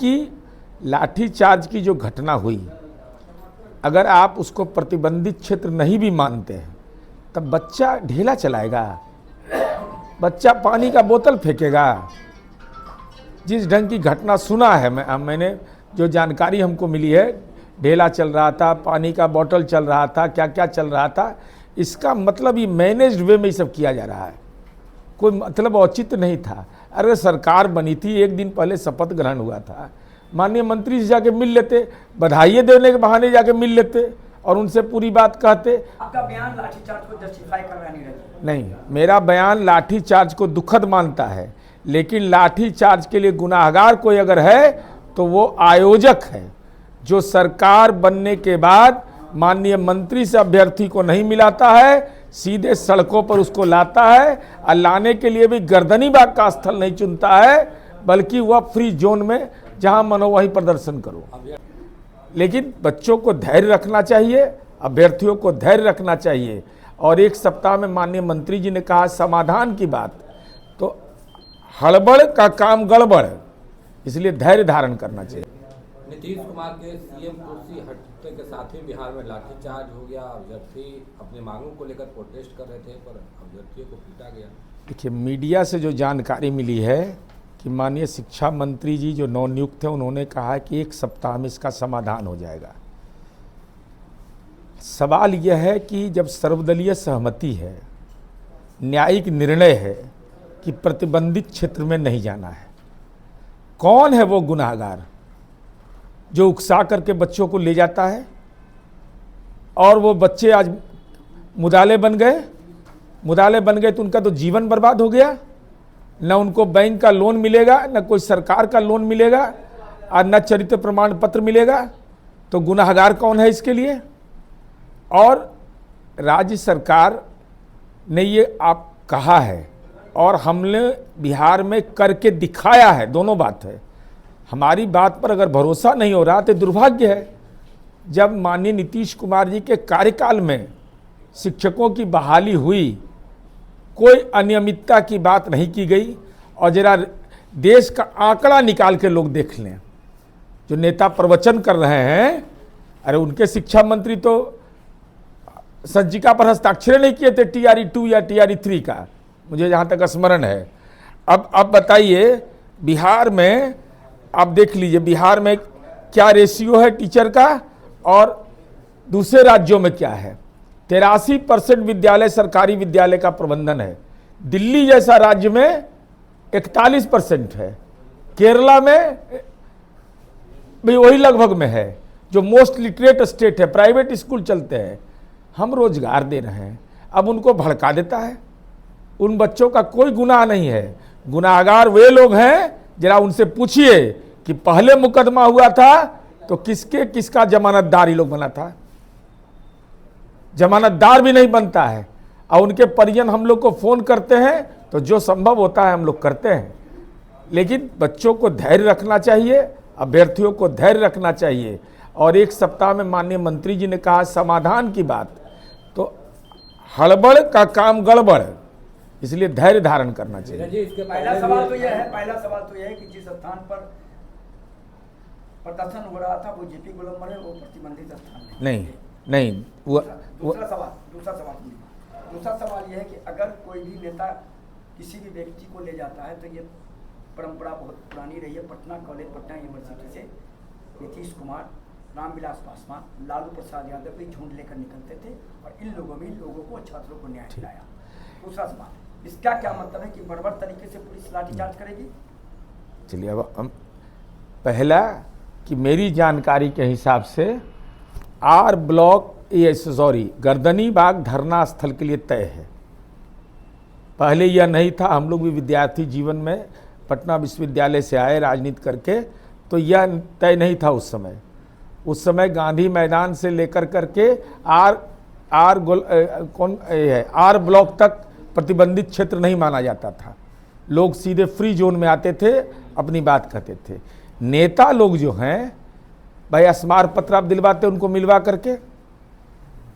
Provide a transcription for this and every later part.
कि लाठीचार्ज की जो घटना हुई, अगर आप उसको प्रतिबंधित क्षेत्र नहीं भी मानते हैं तब बच्चा ढेला चलाएगा, बच्चा पानी का बोतल फेंकेगा। जिस ढंग की घटना सुना है, मैंने जो जानकारी हमको मिली है, ढेला चल रहा था, पानी का बोतल चल रहा था, क्या क्या चल रहा था, इसका मतलब ये मैनेज्ड वे में ये सब किया जा रहा है, कोई मतलब औचित्य नहीं था। अरे सरकार बनी थी, एक दिन पहले शपथ ग्रहण हुआ था, माननीय मंत्री से जाके मिल लेते, बधाई देने के बहाने जाके मिल लेते और उनसे पूरी बात कहते। आपका बयान लाठीचार्ज को जस्टिफाई कर रहा नहीं, मेरा बयान लाठीचार्ज को दुखद मानता है, लेकिन लाठीचार्ज के लिए गुनाहगार कोई अगर है तो वो आयोजक है, जो सरकार बनने के बाद माननीय मंत्री से अभ्यर्थी को नहीं मिलाता है, सीधे सड़कों पर उसको लाता है और लाने के लिए भी गर्दनी बाग का स्थल नहीं चुनता है, बल्कि वह फ्री जोन में जहां मनो वहीं प्रदर्शन करो। लेकिन बच्चों को धैर्य रखना चाहिए, अभ्यर्थियों को धैर्य रखना चाहिए। और एक सप्ताह में माननीय मंत्री जी ने कहा समाधान की बात, तो हड़बड़ का काम गड़बड़, इसलिए धैर्य धारण करना चाहिए। नीतीश कुमार के सीएम कुर्सी हटने के साथ ही बिहार में लाठीचार्ज हो गया, अभ्यर्थी अपनी मांगों को लेकर प्रोटेस्ट कर रहे थे पर अभ्यर्थियों को पीटा गया। देखिए, मीडिया से जो जानकारी मिली है कि माननीय शिक्षा मंत्री जी जो नवनियुक्त थे, उन्होंने कहा कि एक सप्ताह में इसका समाधान हो जाएगा। सवाल यह है कि जब सर्वदलीय सहमति है, न्यायिक निर्णय है कि प्रतिबंधित क्षेत्र में नहीं जाना है, कौन है वो गुनाहगार जो उकसा करके बच्चों को ले जाता है और वो बच्चे आज मुदाले बन गए तो उनका तो जीवन बर्बाद हो गया, न उनको बैंक का लोन मिलेगा, न कोई सरकार का लोन मिलेगा और न चरित्र प्रमाण पत्र मिलेगा। तो गुनाहगार कौन है इसके लिए? और राज्य सरकार ने ये आप कहा है और हमने बिहार में करके दिखाया है, दोनों बात है। हमारी बात पर अगर भरोसा नहीं हो रहा तो दुर्भाग्य है। जब माननीय नीतीश कुमार जी के कार्यकाल में शिक्षकों की बहाली हुई, कोई अनियमितता की बात नहीं की गई। और जरा देश का आंकड़ा निकाल के लोग देख लें, जो नेता प्रवचन कर रहे हैं, अरे उनके शिक्षा मंत्री तो संचिका पर हस्ताक्षर नहीं किए थे TRE 2 या TRE 3 का, मुझे जहाँ तक स्मरण है। अब बताइए, बिहार में आप देख लीजिए, बिहार में क्या रेशियो है टीचर का और दूसरे राज्यों में क्या है। 83% विद्यालय सरकारी विद्यालय का प्रबंधन है। दिल्ली जैसा राज्य में 41% है। केरला में भी वही लगभग में है, जो मोस्ट लिटरेट स्टेट है, प्राइवेट स्कूल चलते हैं। हम रोजगार दे रहे हैं, अब उनको भड़का देता है। उन बच्चों का कोई गुनाह नहीं है, गुनाहगार वे लोग हैं। जरा उनसे पूछिए कि पहले मुकदमा हुआ था तो किसका जमानतदार ये लोग बना था? जमानतदार भी नहीं बनता है। और उनके परिजन हम लोग को फोन करते हैं तो जो संभव होता है हम लोग करते हैं। लेकिन बच्चों को धैर्य रखना चाहिए, अभ्यर्थियों को धैर्य रखना चाहिए। और एक सप्ताह में माननीय मंत्री जी ने कहा समाधान की बात, तो हड़बड़ का काम गड़बड़, इसलिए धैर्य धारण करना चाहिए। पहला सवाल तो यह है कि जिस स्थान पर प्रदर्शन हो रहा था वो जेपी गोलंबर है, वो प्रतिबंधित स्थान नहीं। दूसरा सवाल यह है कि अगर कोई भी नेता किसी भी व्यक्ति को ले जाता है, तो ये परंपरा बहुत पुरानी रही है। पटना कॉलेज, पटना यूनिवर्सिटी से नीतीश कुमार, रामविलास पासवान, लालू प्रसाद यादव भी झुंड लेकर निकलते थे और इन लोगों को छात्रों को न्याय दिलाया। दूसरा सवाल, इसका क्या मतलब है कि बर्बर तरीके से पुलिस लाठीचार्ज करेगी? चलिए, अब हम पहला कि मेरी जानकारी के हिसाब से गर्दनी बाग धरना स्थल के लिए तय है। पहले यह नहीं था, हम लोग भी विद्यार्थी जीवन में पटना विश्वविद्यालय से आए राजनीति करके, तो यह तय नहीं था उस समय गांधी मैदान से लेकर करके आर ब्लॉक तक प्रतिबंधित क्षेत्र नहीं माना जाता था। लोग सीधे फ्री जोन में आते थे, अपनी बात कहते थे। नेता लोग जो हैं भाई, स्मार पत्र आप दिलवाते उनको मिलवा करके,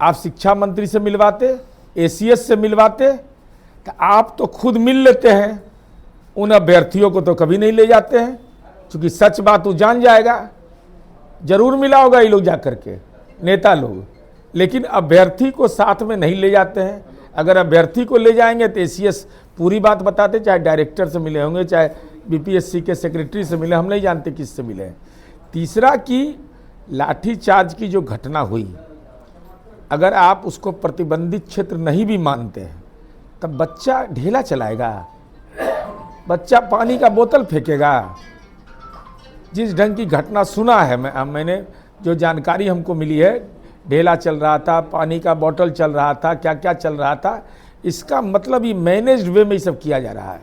आप शिक्षा मंत्री से मिलवाते, ACS से मिलवाते, तो आप तो खुद मिल लेते हैं, उन अभ्यर्थियों को तो कभी नहीं ले जाते हैं। क्योंकि सच बात वो जान जाएगा, जरूर मिला होगा ये लोग जा करके, नेता लोग, लेकिन अभ्यर्थी को साथ में नहीं ले जाते हैं। अगर अभ्यर्थी को ले जाएंगे तो एसीएस पूरी बात बताते, चाहे डायरेक्टर से मिले होंगे, चाहे बीपीएससी के सेक्रेटरी से मिले, हम नहीं जानते किससे मिले हैं। तीसरा कि लाठीचार्ज की जो घटना हुई, अगर आप उसको प्रतिबंधित क्षेत्र नहीं भी मानते हैं तब बच्चा ढेला चलाएगा, बच्चा पानी का बोतल फेंकेगा। जिस ढंग की घटना सुना है, मैंने जो जानकारी हमको मिली है, ढेला चल रहा था, पानी का बोतल चल रहा था, क्या क्या चल रहा था, इसका मतलब ये मैनेज्ड वे में ये सब किया जा रहा है,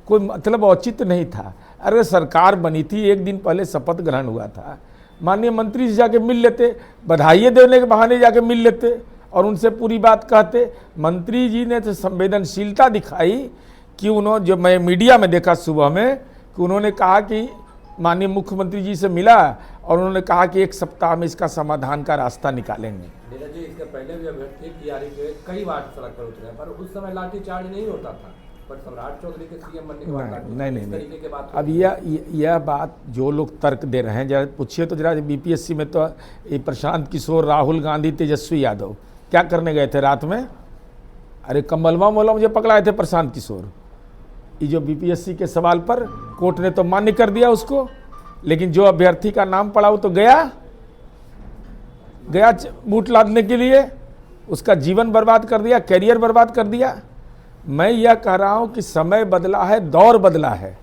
कोई मतलब औचित्य नहीं था। अरे सरकार बनी थी, एक दिन पहले शपथ ग्रहण हुआ था, माननीय मंत्री से जाके मिल लेते, बधाई देने के बहाने जाके मिल लेते और उनसे पूरी बात कहते। मंत्री जी ने तो संवेदनशीलता दिखाई कि उन्होंने, जो मैं मीडिया में देखा सुबह में, कि उन्होंने कहा कि माननीय मुख्यमंत्री जी से मिला और उन्होंने कहा कि 1 सप्ताह में इसका समाधान का रास्ता निकालेंगे। नीरज जी, इसके पहले भी अभ्यर्थी टीआरई के कई बार सड़क पर उतरे, पर उस समय लाठीचार्ज नहीं होता था, पर सम्राट चौधरी के सीएम बनने के बाद नहीं। अब यह बात जो लोग तर्क दे रहे हैं, जरा पूछिए तो, जरा बीपीएससी में तो ये प्रशांत किशोर, राहुल गांधी, तेजस्वी यादव क्या करने गए थे रात में? अरे कमलवा मोला मुझे पकड़ाए थे प्रशांत किशोर। ये जो बीपीएससी के सवाल पर कोर्ट ने तो मान्य कर दिया उसको, लेकिन जो अभ्यर्थी का नाम पड़ा वो तो गया बूट लादने के लिए, उसका जीवन बर्बाद कर दिया, कैरियर बर्बाद कर दिया। मैं यह कह रहा हूं कि समय बदला है, दौर बदला है,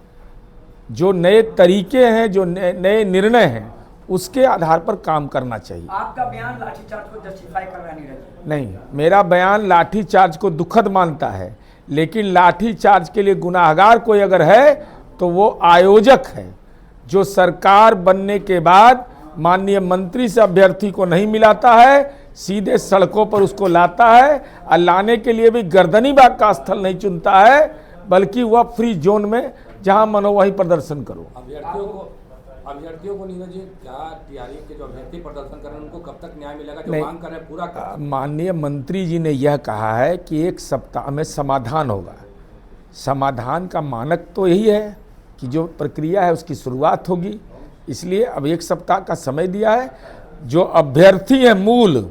जो नए तरीके हैं, जो नए निर्णय हैं, उसके आधार पर काम करना चाहिए। आपका बयान लाठीचार्ज को जस्टिफाई कर रहा है नीरज? नहीं, मेरा बयान लाठीचार्ज को दुखद मानता है, लेकिन लाठीचार्ज के लिए गुनाहगार कोई अगर है तो वो आयोजक है, जो सरकार बनने के बाद माननीय मंत्री से अभ्यर्थी को नहीं मिलाता है, सीधे सड़कों पर उसको लाता है, और लाने के लिए भी गर्दनी बाग का स्थल नहीं चुनता है, बल्कि वह फ्री जोन में जहां मनो वहीं प्रदर्शन करो। अभ्यर्थियों को नीरज जी, क्या टीआरई के जो अभ्यर्थी प्रदर्शन कर रहे हैं उनको कब तक न्याय मिलेगा? जो मांग कर रहे हैं पूरा कर। माननीय मंत्री जी ने यह कहा है कि 1 सप्ताह में समाधान होगा। समाधान का मानक तो यही है कि जो प्रक्रिया है उसकी शुरुआत होगी, इसलिए अब 1 सप्ताह का समय दिया है। जो अभ्यर्थी है मूल,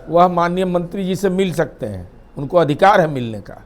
वह माननीय मंत्री जी से मिल सकते हैं, उनको अधिकार है मिलने का।